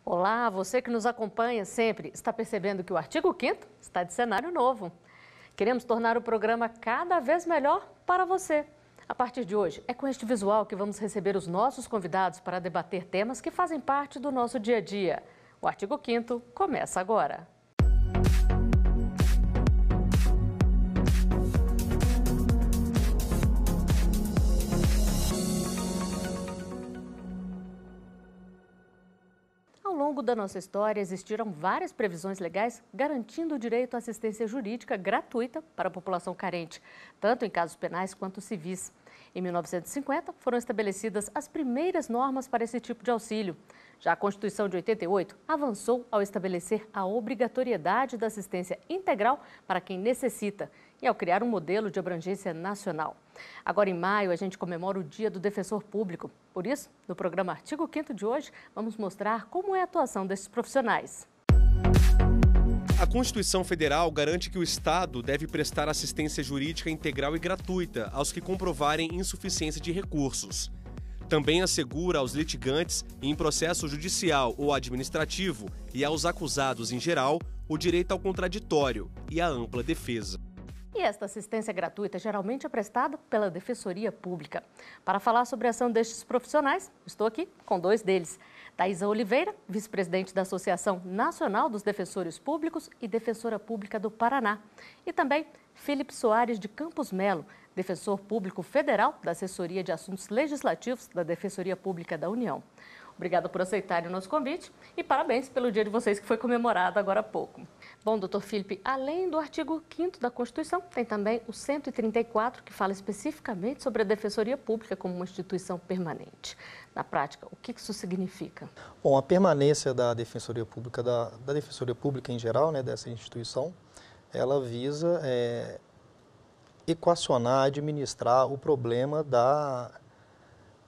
Olá, você que nos acompanha sempre, está percebendo que o artigo 5º está de cenário novo. Queremos tornar o programa cada vez melhor para você. A partir de hoje, é com este visual que vamos receber os nossos convidados para debater temas que fazem parte do nosso dia a dia. O artigo 5º começa agora. Ao longo da nossa história, existiram várias previsões legais garantindo o direito à assistência jurídica gratuita para a população carente, tanto em casos penais quanto civis. Em 1950, foram estabelecidas as primeiras normas para esse tipo de auxílio. Já a Constituição de 88 avançou ao estabelecer a obrigatoriedade da assistência integral para quem necessita e ao criar um modelo de abrangência nacional. Agora, em maio, a gente comemora o Dia do Defensor Público. Por isso, no programa Artigo 5º de hoje, vamos mostrar como é a atuação desses profissionais. A Constituição Federal garante que o Estado deve prestar assistência jurídica integral e gratuita aos que comprovarem insuficiência de recursos. Também assegura aos litigantes, em processo judicial ou administrativo, e aos acusados em geral, o direito ao contraditório e à ampla defesa. E esta assistência gratuita geralmente é prestada pela Defensoria Pública. Para falar sobre a ação destes profissionais, estou aqui com dois deles. Thaisa Oliveira, vice-presidente da Associação Nacional dos Defensores Públicos e Defensora Pública do Paraná. E também Felipe Soares de Campos Melo, defensor público federal da Assessoria de Assuntos Legislativos da Defensoria Pública da União. Obrigada por aceitarem o nosso convite e parabéns pelo dia de vocês que foi comemorado agora há pouco. Bom, doutor Felipe, além do artigo 5º da Constituição, tem também o 134, que fala especificamente sobre a Defensoria Pública como uma instituição permanente. Na prática, o que isso significa? Bom, a permanência da Defensoria Pública, da Defensoria Pública em geral, né, dessa instituição, ela visa equacionar, administrar o problema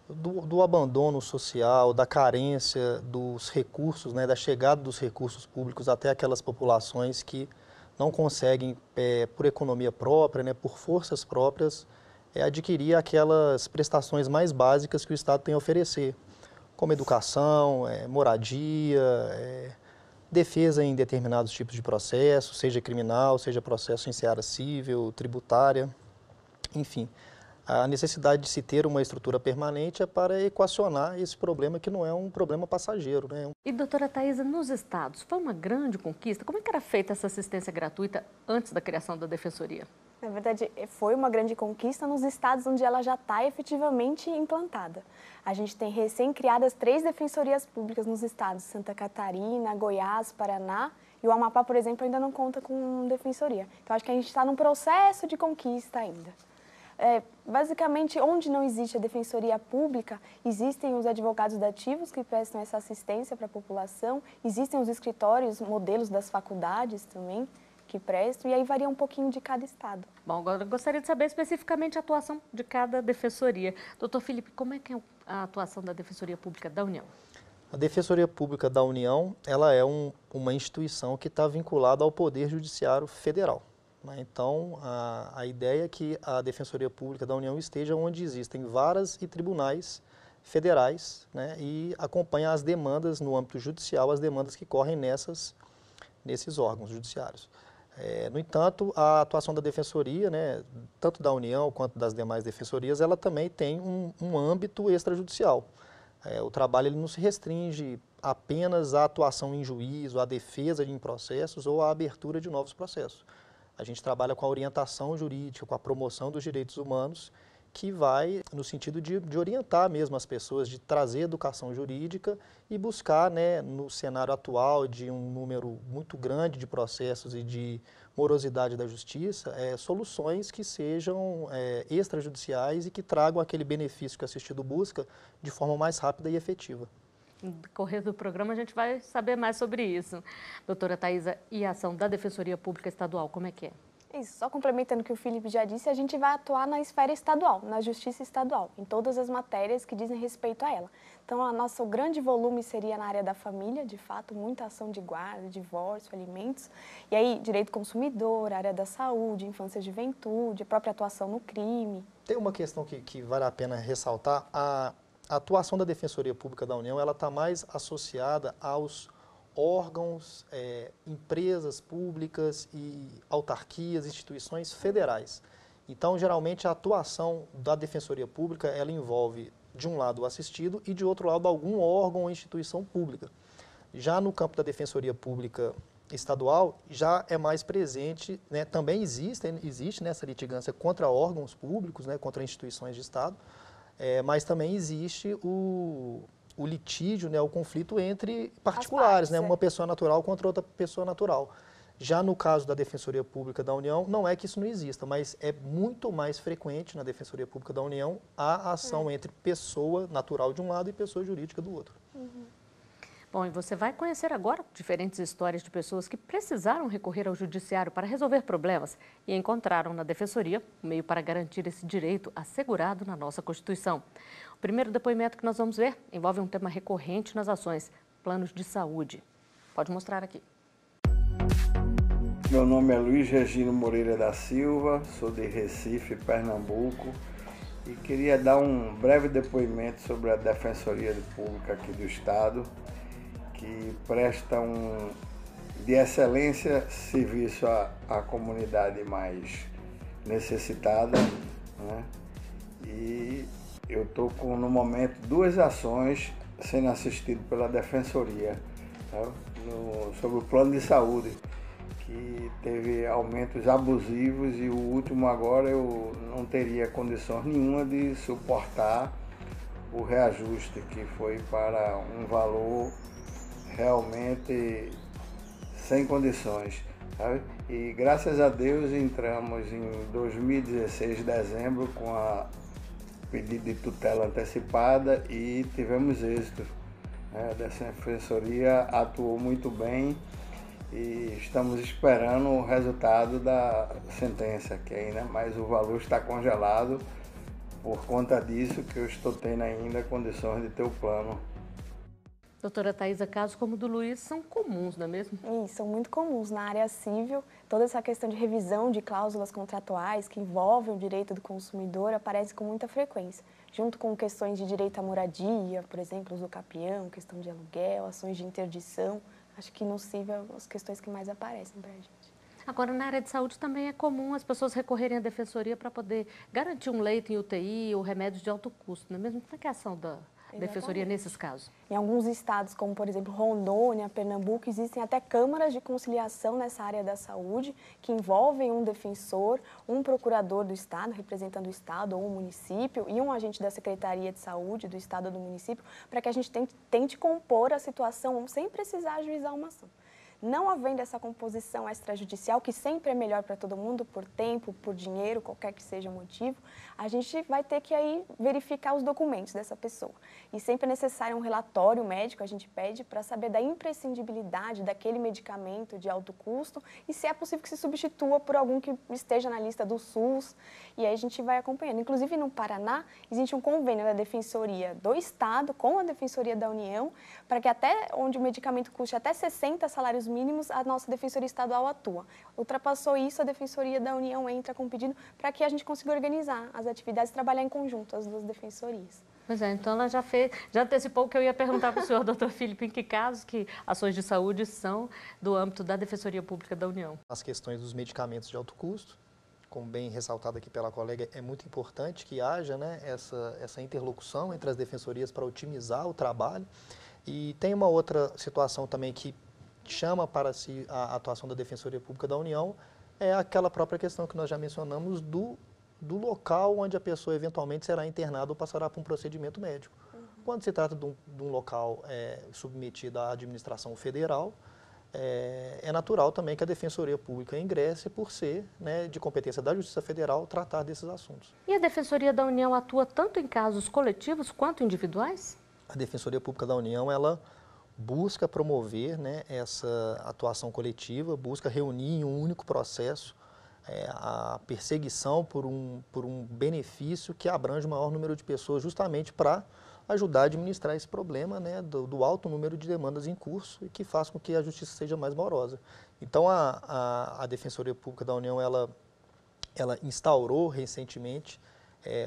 do abandono social, da carência dos recursos, né, da chegada dos recursos públicos até aquelas populações que não conseguem, por economia própria, né, por forças próprias, adquirir aquelas prestações mais básicas que o Estado tem a oferecer, como educação, moradia, defesa em determinados tipos de processo, seja criminal, seja processo em seara civil, tributária, enfim. A necessidade de se ter uma estrutura permanente é para equacionar esse problema que não é um problema passageiro, né? E, doutora Thaisa, nos estados, foi uma grande conquista? Como é que era feita essa assistência gratuita antes da criação da Defensoria? Na verdade, foi uma grande conquista nos estados onde ela já está efetivamente implantada. A gente tem recém-criadas 3 defensorias públicas nos estados, Santa Catarina, Goiás, Paraná, e o Amapá, por exemplo, ainda não conta com defensoria. Então, acho que a gente está num processo de conquista ainda. Basicamente, onde não existe a defensoria pública, existem os advogados dativos que prestam essa assistência para a população, existem os escritórios, modelos das faculdades também, que prestam, e aí varia um pouquinho de cada estado. Bom, agora eu gostaria de saber especificamente a atuação de cada defensoria. Doutor Felipe, como é que é a atuação da Defensoria Pública da União? A Defensoria Pública da União, ela é uma instituição que está vinculada ao Poder Judiciário Federal. Então, a ideia é que a Defensoria Pública da União esteja onde existem varas e tribunais federais, né, e acompanha as demandas no âmbito judicial, as demandas que correm nesses órgãos judiciários. No entanto, a atuação da Defensoria, né, tanto da União quanto das demais defensorias, ela também tem um âmbito extrajudicial. O trabalho ele não se restringe apenas à atuação em juízo, à defesa em processos ou à abertura de novos processos. A gente trabalha com a orientação jurídica, com a promoção dos direitos humanos, que vai no sentido de orientar mesmo as pessoas, de trazer educação jurídica e buscar, né, no cenário atual de um número muito grande de processos e de morosidade da justiça, soluções que sejam extrajudiciais e que tragam aquele benefício que o assistido busca de forma mais rápida e efetiva. No decorrer do programa a gente vai saber mais sobre isso. Doutora Thaisa, e a ação da Defensoria Pública Estadual, como é que é? Isso, só complementando o que o Felipe já disse, a gente vai atuar na esfera estadual, na justiça estadual, em todas as matérias que dizem respeito a ela. Então, o grande volume seria na área da família, de fato, muita ação de guarda, divórcio, alimentos, e aí direito consumidor, área da saúde, infância e juventude, a própria atuação no crime. Tem uma questão que vale a pena ressaltar, a atuação da Defensoria Pública da União ela está mais associada aos órgãos, empresas públicas e autarquias, instituições federais. Então, geralmente, a atuação da Defensoria Pública, ela envolve, de um lado, o assistido e, de outro lado, algum órgão ou instituição pública. Já no campo da Defensoria Pública Estadual, já é mais presente, né, também existe nessa litigância contra órgãos públicos, né, contra instituições de Estado, mas também existe o litígio, né, o conflito entre particulares, né, uma pessoa natural contra outra pessoa natural. Já no caso da Defensoria Pública da União, não é que isso não exista, mas é muito mais frequente na Defensoria Pública da União a ação entre pessoa natural de um lado e pessoa jurídica do outro. Bom, e você vai conhecer agora diferentes histórias de pessoas que precisaram recorrer ao judiciário para resolver problemas e encontraram na Defensoria um meio para garantir esse direito assegurado na nossa Constituição. O primeiro depoimento que nós vamos ver envolve um tema recorrente nas ações, planos de saúde. Pode mostrar aqui. Meu nome é Luiz Regino Moreira da Silva, sou de Recife, Pernambuco, e queria dar um breve depoimento sobre a Defensoria Pública aqui do Estado, que presta de excelência serviço à comunidade mais necessitada, né? E eu estou com, no momento, 2 ações sendo assistido pela Defensoria, tá? Sobre o plano de saúde, que teve aumentos abusivos e o último agora eu não teria condições nenhuma de suportar o reajuste, que foi para um valor realmente sem condições, sabe? E graças a Deus entramos em 2016, dezembro, com a pedido de tutela antecipada e tivemos êxito. A Defensoria atuou muito bem e estamos esperando o resultado da sentença, que ainda mais o valor está congelado por conta disso, que eu estou tendo ainda condições de ter o plano. Doutora Thaisa, casos como o do Luiz são comuns, não é mesmo? São muito comuns na área civil. Toda essa questão de revisão de cláusulas contratuais que envolvem o direito do consumidor aparece com muita frequência, junto com questões de direito à moradia, por exemplo, uso capião, questão de aluguel, ações de interdição. Acho que no civil as questões que mais aparecem para a gente. Agora, na área de saúde também é comum as pessoas recorrerem à Defensoria para poder garantir um leito em UTI ou remédios de alto custo, não é mesmo? Como é que é a ação da Defensoria nesses casos? Em alguns estados, como por exemplo Rondônia, Pernambuco, existem até câmaras de conciliação nessa área da saúde, que envolvem um defensor, um procurador do estado, representando o estado ou o município, e um agente da Secretaria de Saúde do estado ou do município, para que a gente tente compor a situação sem precisar ajuizar uma ação. Não havendo essa composição extrajudicial, que sempre é melhor para todo mundo, por tempo, por dinheiro, qualquer que seja o motivo, a gente vai ter que aí verificar os documentos dessa pessoa. E sempre é necessário um relatório médico, a gente pede, para saber da imprescindibilidade daquele medicamento de alto custo e se é possível que se substitua por algum que esteja na lista do SUS. E aí a gente vai acompanhando. Inclusive no Paraná, existe um convênio da Defensoria do Estado com a Defensoria da União, para que até onde o medicamento custe até 60 salários mínimos, a nossa Defensoria Estadual atua. Ultrapassou isso, a Defensoria da União entra com pedido para que a gente consiga organizar as atividades e trabalhar em conjunto, as 2 defensorias. Pois é, então ela já antecipou o que eu ia perguntar para o senhor, doutor Filipe, em que casos que ações de saúde são do âmbito da Defensoria Pública da União. As questões dos medicamentos de alto custo, como bem ressaltado aqui pela colega, é muito importante que haja, né, essa interlocução entre as defensorias para otimizar o trabalho. E tem uma outra situação também que chama para si a atuação da Defensoria Pública da União, é aquela própria questão que nós já mencionamos do local onde a pessoa eventualmente será internada ou passará por um procedimento médico. Quando se trata de um local submetido à administração federal, é natural também que a Defensoria Pública ingresse por ser, né, de competência da Justiça Federal, tratar desses assuntos. E a Defensoria da União atua tanto em casos coletivos quanto individuais? A Defensoria Pública da União, ela busca promover, né, essa atuação coletiva, busca reunir em um único processo a perseguição por um benefício que abrange o maior número de pessoas, justamente para ajudar a administrar esse problema, né, do alto número de demandas em curso e que faz com que a justiça seja mais morosa. Então, a Defensoria Pública da União, ela instaurou recentemente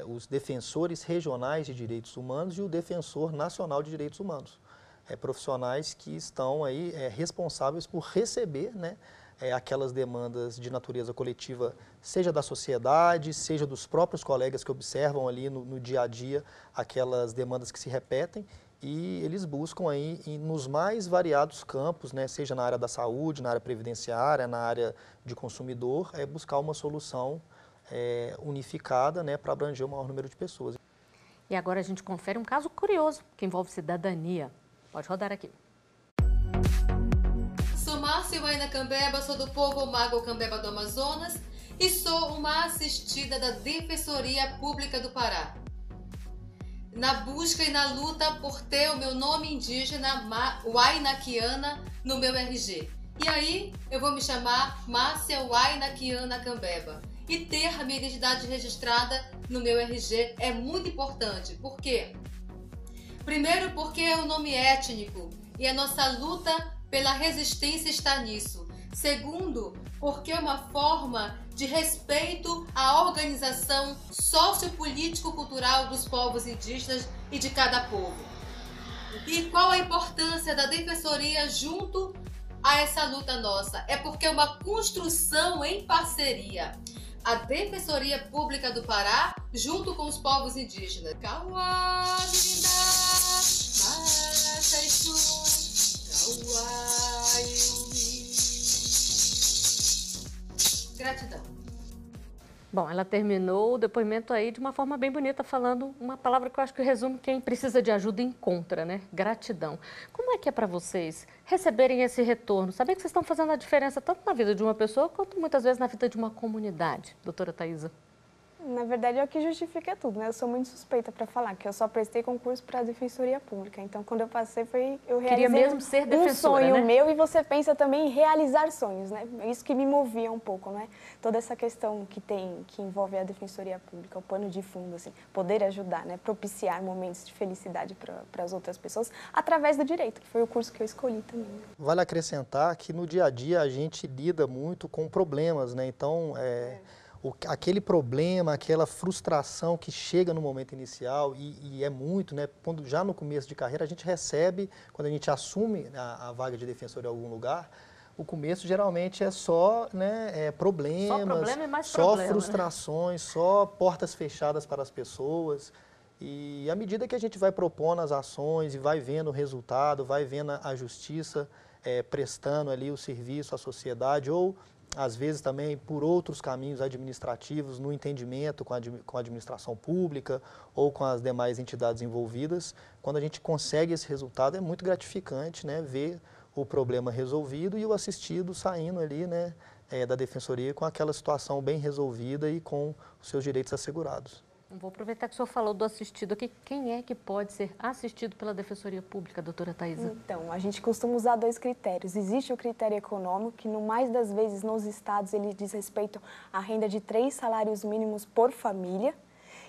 os defensores regionais de direitos humanos e o defensor nacional de direitos humanos. Profissionais que estão aí responsáveis por receber, né, aquelas demandas de natureza coletiva, seja da sociedade, seja dos próprios colegas que observam ali no dia a dia aquelas demandas que se repetem, e eles buscam aí nos mais variados campos, né, seja na área da saúde, na área previdenciária, na área de consumidor, buscar uma solução unificada, né, para abranger o maior número de pessoas. E agora a gente confere um caso curioso que envolve cidadania. Pode rodar aqui. Sou Márcia Waina Cambeba, sou do povo Mago Cambeba do Amazonas e sou uma assistida da Defensoria Pública do Pará. Na busca e na luta por ter o meu nome indígena Wainaquiana no meu RG. E aí eu vou me chamar Márcia Wainaquiana Cambeba. E ter a minha identidade registrada no meu RG é muito importante. Por quê? Primeiro, porque é um nome étnico e a nossa luta pela resistência está nisso. Segundo, porque é uma forma de respeito à organização sociopolítico-cultural dos povos indígenas e de cada povo. E qual a importância da Defensoria junto a essa luta nossa? É porque é uma construção em parceria. A Defensoria Pública do Pará, junto com os povos indígenas. Gratidão. Bom, ela terminou o depoimento aí de uma forma bem bonita, falando uma palavra que eu acho que resume quem precisa de ajuda e encontra, né? Gratidão. Como é que é para vocês receberem esse retorno? Saber que vocês estão fazendo a diferença tanto na vida de uma pessoa, quanto muitas vezes na vida de uma comunidade, doutora Thaisa? Na verdade, é o que justifica tudo, né? Eu sou muito suspeita para falar, que eu só prestei concurso para a Defensoria Pública. Então, quando eu passei, eu realizei Queria mesmo ser defensora, um sonho, né? meu, e você pensa também em realizar sonhos, né? É isso que me movia um pouco, né? Toda essa questão que envolve a Defensoria Pública, o pano de fundo, assim, poder ajudar, né? Propiciar momentos de felicidade para as outras pessoas através do direito, que foi o curso que eu escolhi também. Vale acrescentar que no dia a dia a gente lida muito com problemas, né? Então, aquele problema, aquela frustração que chega no momento inicial e é muito, né? Quando já no começo de carreira a gente recebe, quando a gente assume a vaga de defensor em algum lugar, o começo geralmente é só, né, problemas, só problema e mais só problema, frustrações, né? Só portas fechadas para as pessoas. E à medida que a gente vai propondo as ações e vai vendo o resultado, vai vendo a justiça prestando ali o serviço à sociedade, ou às vezes também por outros caminhos administrativos, no entendimento com a administração pública ou com as demais entidades envolvidas, quando a gente consegue esse resultado é muito gratificante, né, ver o problema resolvido e o assistido saindo ali, né, da Defensoria com aquela situação bem resolvida e com os seus direitos assegurados. Vou aproveitar que o senhor falou do assistido aqui. Quem é que pode ser assistido pela Defensoria Pública, doutora Thaisa? Então, a gente costuma usar 2 critérios. Existe o critério econômico, que no mais das vezes nos estados ele diz respeito à renda de 3 salários mínimos por família.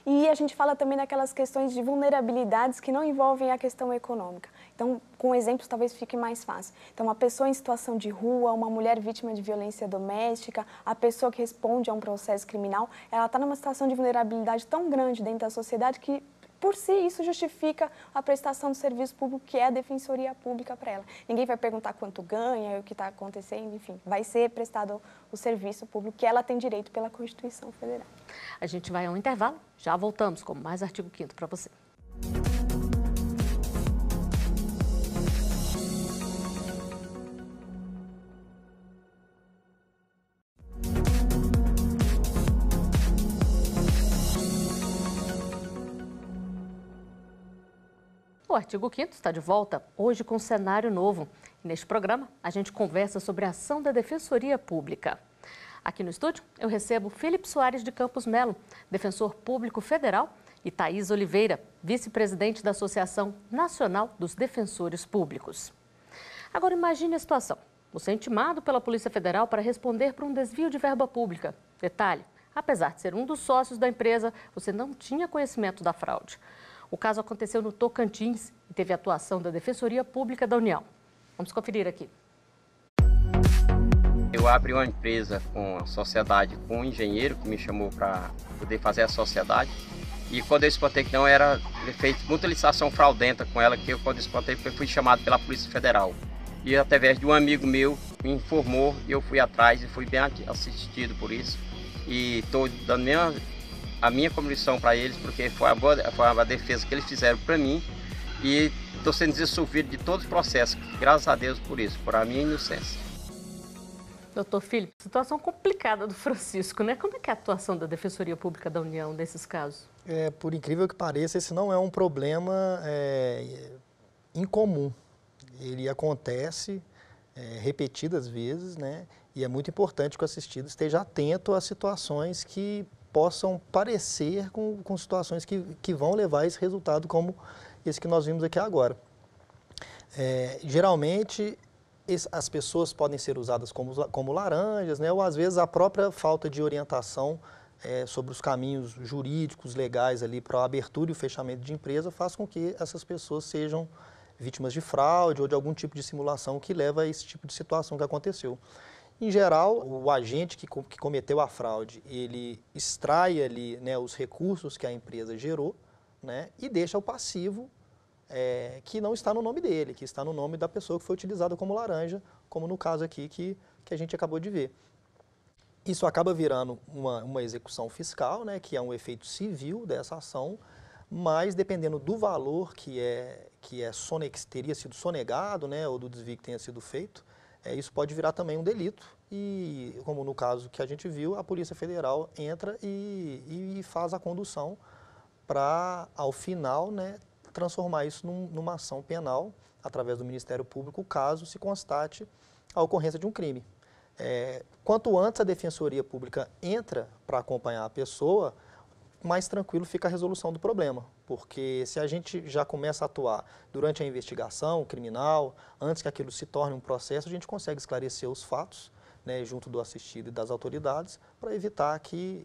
E a gente fala também daquelas questões de vulnerabilidades que não envolvem a questão econômica. Então, com exemplos, talvez fique mais fácil. Então, uma pessoa em situação de rua, uma mulher vítima de violência doméstica, a pessoa que responde a um processo criminal, ela está numa situação de vulnerabilidade tão grande dentro da sociedade que, por si, isso justifica a prestação do serviço público, que é a Defensoria Pública para ela. Ninguém vai perguntar quanto ganha, o que está acontecendo, enfim, vai ser prestado o serviço público que ela tem direito pela Constituição Federal. A gente vai a um intervalo, já voltamos com mais artigo 5º para você. O artigo 5º está de volta, hoje com um cenário novo. E neste programa, a gente conversa sobre a ação da Defensoria Pública. Aqui no estúdio, eu recebo Felipe Soares de Campos Melo, defensor público federal, e Thaisa Oliveira, vice-presidente da Associação Nacional dos Defensores Públicos. Agora imagine a situação. Você é intimado pela Polícia Federal para responder por um desvio de verba pública. Detalhe, apesar de ser um dos sócios da empresa, você não tinha conhecimento da fraude. O caso aconteceu no Tocantins e teve atuação da Defensoria Pública da União. Vamos conferir aqui. eu abri uma empresa com a sociedade, com um engenheiro que me chamou para poder fazer a sociedade. E quando eu espantei que não era feito muita licitação fraudenta com ela, que eu quando espantei fui chamado pela Polícia Federal. E através de um amigo meu me informou e eu fui atrás e fui bem assistido por isso. E estou dando a minha comissão para eles, porque foi a defesa que eles fizeram para mim. E estou sendo desenvolvido de todos os processos, graças a Deus por isso, por a minha inocência. Doutor Filipe, situação complicada do Francisco, né? Como é que é a atuação da Defensoria Pública da União nesses casos? Por incrível que pareça, esse não é um problema incomum. Ele acontece repetidas vezes, né? E é muito importante que o assistido esteja atento a situações que possam parecer com situações que vão levar a esse resultado como esse que nós vimos aqui agora. Geralmente, as pessoas podem ser usadas como laranjas, né? Ou às vezes a própria falta de orientação sobre os caminhos jurídicos, legais ali para a abertura e o fechamento de empresa faz com que essas pessoas sejam vítimas de fraude ou de algum tipo de simulação que leva a esse tipo de situação que aconteceu. Em geral, o agente que cometeu a fraude, ele extrai ali, né, os recursos que a empresa gerou, né, e deixa o passivo que não está no nome dele, que está no nome da pessoa que foi utilizada como laranja, como no caso aqui que a gente acabou de ver. Isso acaba virando uma execução fiscal, né, que é um efeito civil dessa ação, mas dependendo do valor que teria sido sonegado, né, ou do desvio que tenha sido feito, isso pode virar também um delito e, como no caso que a gente viu, a Polícia Federal entra e faz a condução para, ao final, né, transformar isso numa ação penal através do Ministério Público, caso se constate a ocorrência de um crime. Quanto antes a Defensoria Pública entra para acompanhar a pessoa, mais tranquilo fica a resolução do problema, porque se a gente já começa a atuar durante a investigação criminal, antes que aquilo se torne um processo, a gente consegue esclarecer os fatos, né, junto do assistido e das autoridades, para evitar que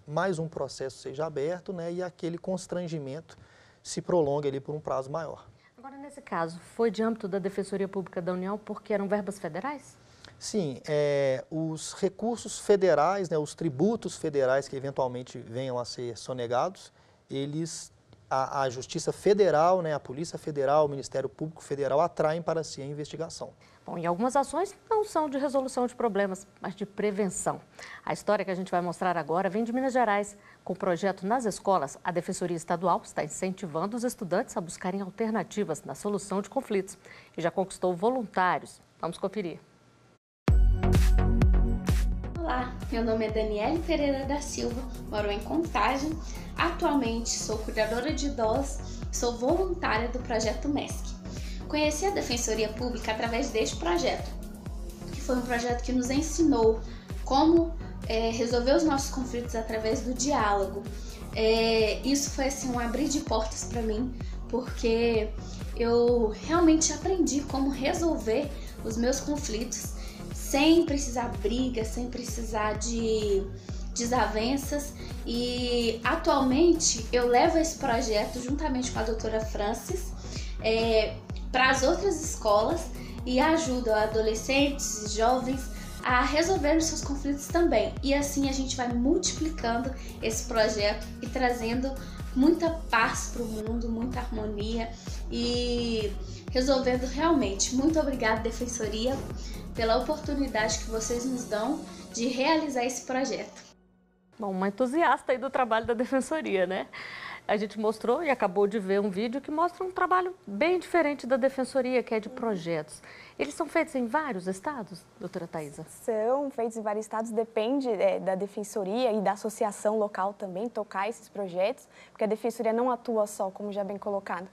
mais um processo seja aberto, né, e aquele constrangimento se prolongue ali por um prazo maior. Agora, nesse caso, foi de âmbito da Defensoria Pública da União porque eram verbas federais? Sim, os recursos federais, né, os tributos federais que eventualmente venham a ser sonegados, a Justiça Federal, né, a Polícia Federal, o Ministério Público Federal atraem para si a investigação. Bom, e algumas ações não são de resolução de problemas, mas de prevenção. A história que a gente vai mostrar agora vem de Minas Gerais. Com o projeto nas escolas, a Defensoria Estadual está incentivando os estudantes a buscarem alternativas na solução de conflitos e já conquistou voluntários. Vamos conferir. Olá, meu nome é Daniele Pereira da Silva, moro em Contagem. Atualmente sou cuidadora de idosos e sou voluntária do projeto MESC. Conheci a Defensoria Pública através deste projeto, que foi um projeto que nos ensinou como resolver os nossos conflitos através do diálogo. Isso foi assim, um abrir de portas para mim, porque eu realmente aprendi como resolver os meus conflitos sem precisar briga, sem precisar de desavenças. E atualmente eu levo esse projeto juntamente com a doutora Francis para as outras escolas e ajudo adolescentes e jovens a resolver os seus conflitos também. E assim a gente vai multiplicando esse projeto e trazendo muita paz para o mundo, muita harmonia e resolvendo realmente. Muito obrigada, Defensoria, pela oportunidade que vocês nos dão de realizar esse projeto. Bom, uma entusiasta aí do trabalho da Defensoria, né? A gente mostrou e acabou de ver um vídeo que mostra um trabalho bem diferente da Defensoria, que é de projetos. Eles são feitos em vários estados, doutora Thaisa? São feitos em vários estados, depende da Defensoria e da associação local também tocar esses projetos, porque a Defensoria não atua só, como já bem colocado,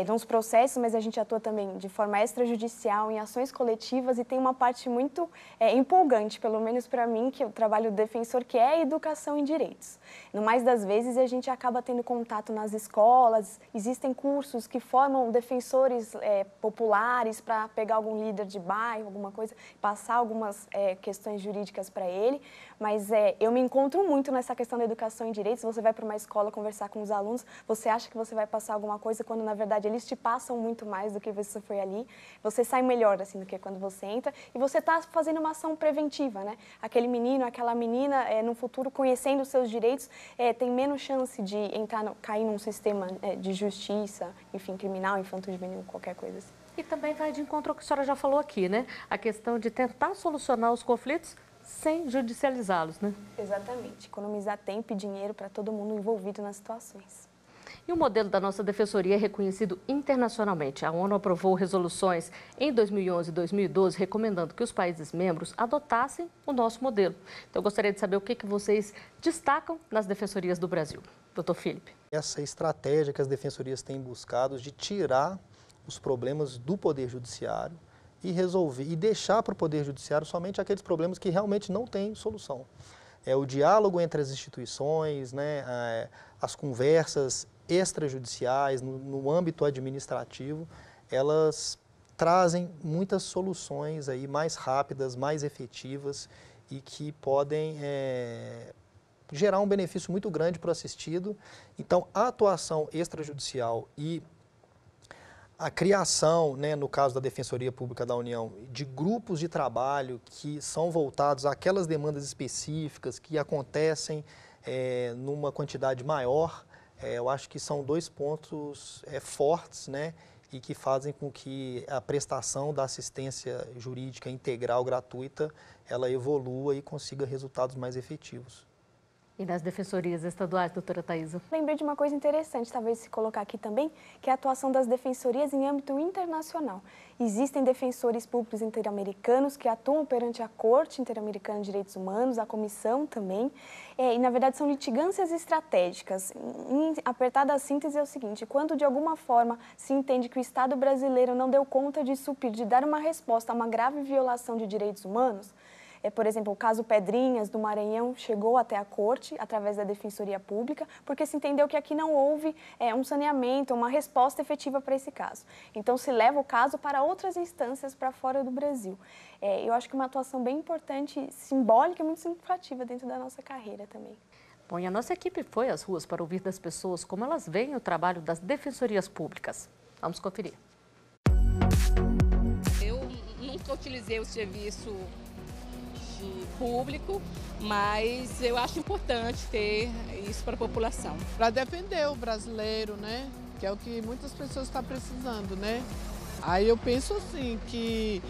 nos processos, mas a gente atua também de forma extrajudicial, em ações coletivas, e tem uma parte muito empolgante, pelo menos para mim, que eu trabalho defensor, que é a educação em direitos. No mais das vezes, a gente acaba tendo contato nas escolas, existem cursos que formam defensores populares para pegar algum líder de bairro, alguma coisa, passar algumas questões jurídicas para ele, mas eu me encontro muito nessa questão da educação em direitos. Você vai para uma escola conversar com os alunos, você acha que você vai passar alguma coisa, quando na verdade verdade, eles te passam muito mais do que você foi ali. Você sai melhor, assim, do que quando você entra. E você está fazendo uma ação preventiva, né? Aquele menino, aquela menina, no futuro, conhecendo os seus direitos, tem menos chance de cair num sistema de justiça, enfim, criminal, infanto-juvenil, qualquer coisa assim. E também vai de encontro ao que a senhora já falou aqui, né? A questão de tentar solucionar os conflitos sem judicializá-los, né? Exatamente. Economizar tempo e dinheiro para todo mundo envolvido nas situações. E o modelo da nossa defensoria é reconhecido internacionalmente. A ONU aprovou resoluções em 2011 e 2012 recomendando que os países membros adotassem o nosso modelo. Então, eu gostaria de saber o que vocês destacam nas defensorias do Brasil. Doutor Felipe. Essa estratégia que as defensorias têm buscado de tirar os problemas do Poder Judiciário e resolver e deixar para o Poder Judiciário somente aqueles problemas que realmente não têm solução. O diálogo entre as instituições, né, as conversas extrajudiciais no âmbito administrativo, elas trazem muitas soluções aí mais rápidas, mais efetivas e que podem gerar um benefício muito grande para o assistido. Então, a atuação extrajudicial e a criação, né, no caso da Defensoria Pública da União, de grupos de trabalho que são voltados àquelas demandas específicas que acontecem numa quantidade maior, eu acho que são dois pontos fortes, né, e que fazem com que a prestação da assistência jurídica integral gratuita ela evolua e consiga resultados mais efetivos. E nas defensorias estaduais, doutora Thaisa? Lembrei de uma coisa interessante, talvez se colocar aqui também, que é a atuação das defensorias em âmbito internacional. Existem defensores públicos interamericanos que atuam perante a Corte Interamericana de Direitos Humanos, a Comissão também, e na verdade são litigâncias estratégicas. Em apertada síntese é o seguinte: quando de alguma forma se entende que o Estado brasileiro não deu conta de suprir, de dar uma resposta a uma grave violação de direitos humanos, por exemplo, o caso Pedrinhas, do Maranhão, chegou até a Corte, através da Defensoria Pública, porque se entendeu que aqui não houve um saneamento, uma resposta efetiva para esse caso. Então, se leva o caso para outras instâncias para fora do Brasil. Eu acho que uma atuação bem importante, simbólica e muito significativa dentro da nossa carreira também. Bom, e a nossa equipe foi às ruas para ouvir das pessoas como elas veem o trabalho das defensorias públicas. Vamos conferir. Eu nunca utilizei o serviço público, mas eu acho importante ter isso para a população. Para defender o brasileiro, né? Que é o que muitas pessoas estão precisando, né? Aí eu penso assim que,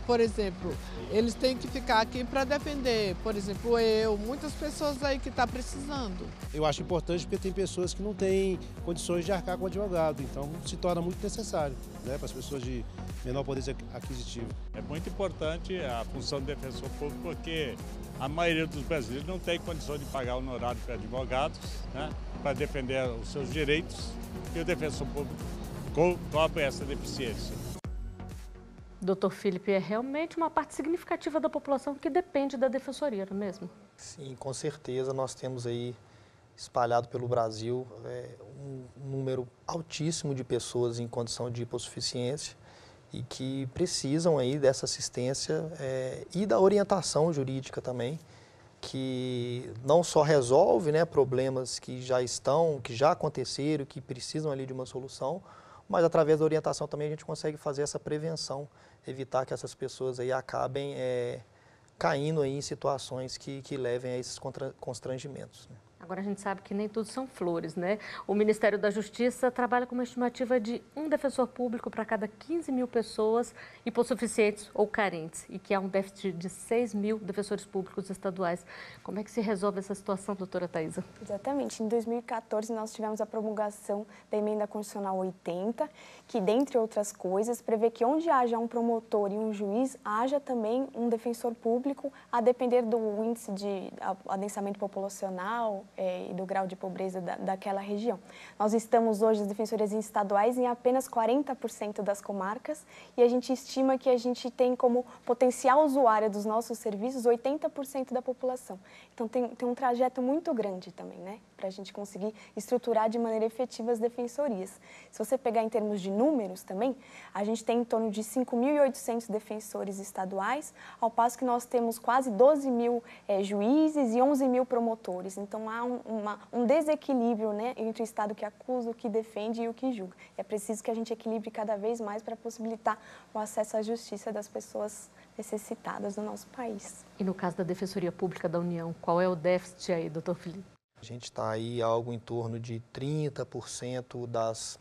por exemplo, eles têm que ficar aqui para defender, por exemplo, muitas pessoas aí que estão precisando. Eu acho importante porque tem pessoas que não têm condições de arcar com o advogado, então se torna muito necessário, né, para as pessoas de menor poder aquisitivo. É muito importante a função do defensor público porque a maioria dos brasileiros não tem condições de pagar honorário para advogados, né, para defender os seus direitos, e o defensor público cobre essa deficiência. Doutor Felipe, é realmente uma parte significativa da população que depende da defensoria, não é mesmo? Sim, com certeza. Nós temos aí espalhado pelo Brasil um número altíssimo de pessoas em condição de hipossuficiência e que precisam aí dessa assistência e da orientação jurídica também, que não só resolve, né, problemas que já aconteceram, que precisam ali de uma solução, mas através da orientação também a gente consegue fazer essa prevenção, evitar que essas pessoas aí acabem caindo aí em situações que levem a esses constrangimentos, né? Agora a gente sabe que nem tudo são flores, né? O Ministério da Justiça trabalha com uma estimativa de um defensor público para cada 15 mil pessoas hipossuficientes ou carentes e que há um déficit de 6 mil defensores públicos estaduais. Como é que se resolve essa situação, doutora Thaisa? Exatamente. Em 2014, nós tivemos a promulgação da Emenda Constitucional 80, que, dentre outras coisas, prevê que onde haja um promotor e um juiz, haja também um defensor público, a depender do índice de adensamento populacional, e do grau de pobreza daquela região. Nós estamos hoje, as defensorias estaduais, em apenas 40% das comarcas e a gente estima que a gente tem como potencial usuário dos nossos serviços 80% da população. Então tem um trajeto muito grande também, né, para a gente conseguir estruturar de maneira efetiva as defensorias. Se você pegar em termos de números também, a gente tem em torno de 5.800 defensores estaduais, ao passo que nós temos quase 12 mil juízes e 11 mil promotores. Então há um desequilíbrio, né, entre o Estado que acusa, o que defende e o que julga. É preciso que a gente equilibre cada vez mais para possibilitar o acesso à justiça das pessoas necessitadas no nosso país. E no caso da Defensoria Pública da União, qual é o déficit aí, doutor Felipe? A gente está aí algo em torno de 30% das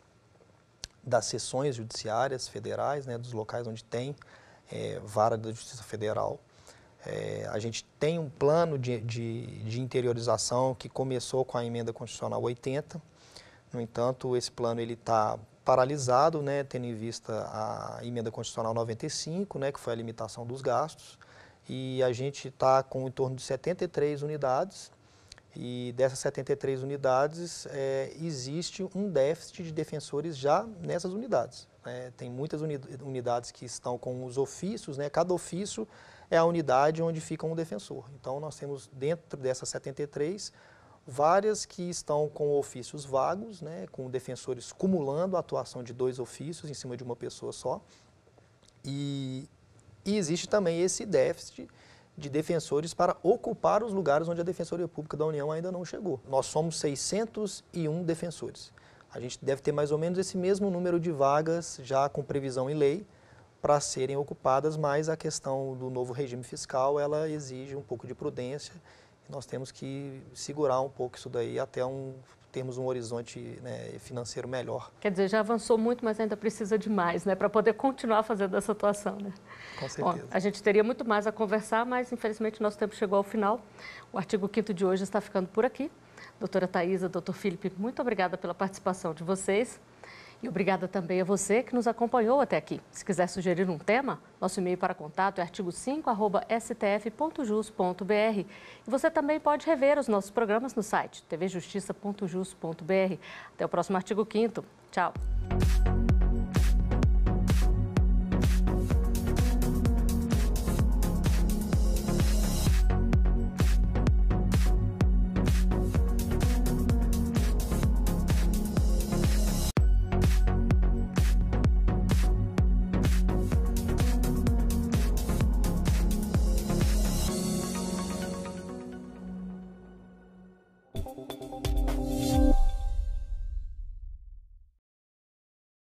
sessões judiciárias federais, né, dos locais onde tem vara da Justiça Federal. A gente tem um plano de interiorização que começou com a Emenda Constitucional 80. No entanto, esse plano está paralisado, né, tendo em vista a Emenda Constitucional 95, né, que foi a limitação dos gastos. E a gente está com em torno de 73 unidades. E dessas 73 unidades, existe um déficit de defensores já nessas unidades. Tem muitas unidades que estão com os ofícios, né? Cada ofício é a unidade onde fica um defensor. Então, nós temos dentro dessas 73, várias que estão com ofícios vagos, né? Com defensores cumulando a atuação de 2 ofícios em cima de uma pessoa só. E existe também esse déficit de defensores para ocupar os lugares onde a Defensoria Pública da União ainda não chegou. Nós somos 601 defensores. A gente deve ter mais ou menos esse mesmo número de vagas já com previsão em lei para serem ocupadas, mas a questão do novo regime fiscal, ela exige um pouco de prudência. Nós temos que segurar um pouco isso daí até termos um horizonte, né, financeiro melhor. Quer dizer, já avançou muito, mas ainda precisa de mais, né, para poder continuar fazendo essa atuação, né? Com certeza. Bom, a gente teria muito mais a conversar, mas infelizmente nosso tempo chegou ao final. O artigo 5º de hoje está ficando por aqui. Doutora Thaisa, doutor Felipe, muito obrigada pela participação de vocês. E obrigada também a você que nos acompanhou até aqui. Se quiser sugerir um tema, nosso e-mail para contato é artigo5@stf.jus.br. E você também pode rever os nossos programas no site tvjustiça.jus.br. Até o próximo artigo 5º. Tchau.